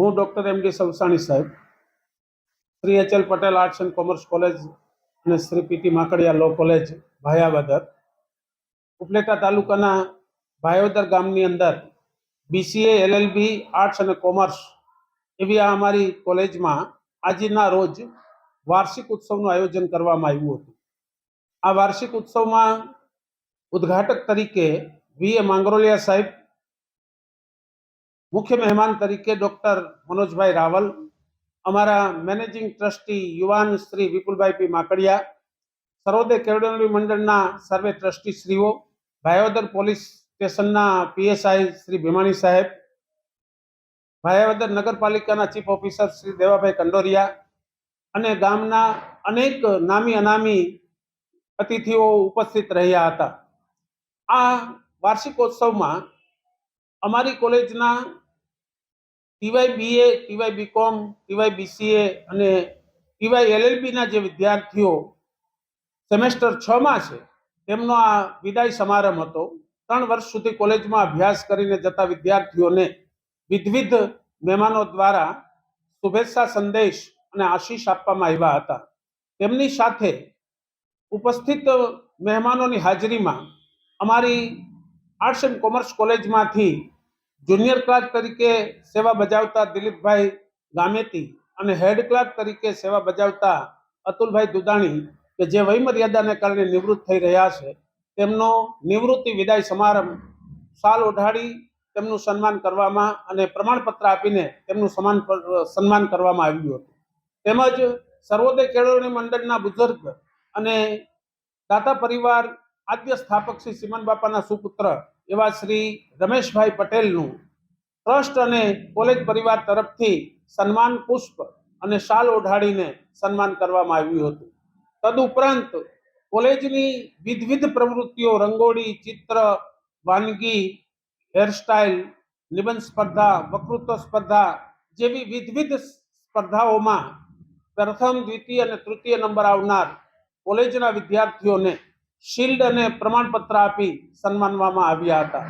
હું ડૉક્ટર એમ ડી સવસાણી સાહેબ, Shri H L. Patel arts and commerce college અને Shri P T. Makadiya law college Bhayavadar, Upleta તાલુકાના ભાયાવદર ગામની અંદર BCA LLB આર્ટ્સ અને કોમર્સ એવી આ અમારી કોલેજમાં આજના રોજ વાર્ષિક ઉત્સવનું આયોજન કરવામાં આવ્યું હતું. આ વાર્ષિક ઉત્સવમાં ઉદ્ઘાટક તરીકે V.A. માંગરોલિયા સાહેબ, મુખ્ય મહેમાન તરીકે ડૉક્ટર મનોજભાઈ રાવલ, અમારા મેનેજિંગ ટ્રસ્ટી યુવાન શ્રી વિપુલભાઈ પી માકડિયા, સર્વોદય કેળવણી મંડળના સર્વે ટ્રસ્ટીશ્રીઓ, ભાયાવદર પોલીસ સ્ટેશનના PSI શ્રી ભીમાણી સાહેબ, ભાયાવદર નગરપાલિકાના ચીફ ઓફિસર શ્રી દેવાભાઈ કંડોરિયા અને ગામના અનેક નામી અનામી અતિથિઓ ઉપસ્થિત રહ્યા હતા. આ વાર્ષિકોત્સવમાં અમારી કોલેજના TY BA, TY BCom, TY BCA અને TY LLB ના જે વિદ્યાર્થીઓ સેમેસ્ટર 6 માં છે તેમનો આ વિદાય સમારંભ હતો. 3 વર્ષ સુધી કોલેજમાં અભ્યાસ કરીને જતા વિદ્યાર્થીઓને વિવિધ મહેમાનો દ્વારા શુભેચ્છા સંદેશ અને આશીષ આપવામાં આવ્યા હતા. તેમની સાથે ઉપસ્થિત મહેમાનોની હાજરીમાં અમારી આર્ટ્સ એન્ડ કોમર્સ કોલેજમાંથી જુનિયર ક્લાર્ક તરીકે સેવા બજાવતા દિલીપભાઈ ગામેતી અને હેડ ક્લાર્ક તરીકે સેવા બજાવતા અતુલભાઈ દુદાણી કે જે વયમર્યાદાને કારણે નિવૃત્ત થઈ રહ્યા છે, તેમનો નિવૃત્તિ વિદાય સમારંભ શાલ ઓઢાડી તેમનું સન્માન કરવામાં અને પ્રમાણપત્ર આપીને તેમનું સન્માન કરવામાં આવ્યું હતું. તેમજ સર્વોદય કેળવણી મંડળના બુઝુર્ગ અને દાતા પરિવાર આદ્ય સ્થાપક શ્રી સિમન બાપાના સુપુત્ર એવા શ્રી રમેશભાઈ પટેલનું ટ્રસ્ટ અને કોલેજ પરિવાર તરફથી સન્માન પુષ્પ અને શાલ ઓઢાડીને સન્માન કરવામાં આવ્યું હતું. તદુપરાંત કોલેજની વિવિધ પ્રવૃત્તિઓ, રંગોળી, ચિત્ર, વાનગી, હેરસ્ટાઇલ, નિબંધ સ્પર્ધા, વક્તૃત્વ સ્પર્ધા જેવી વિવિધ સ્પર્ધાઓમાં પ્રથમ, દ્વિતીય અને તૃતીય નંબર આવનાર કોલેજના વિદ્યાર્થીઓને શિલ્ડ અને પ્રમાણપત્ર આપી સન્માનવામાં આવ્યા હતા.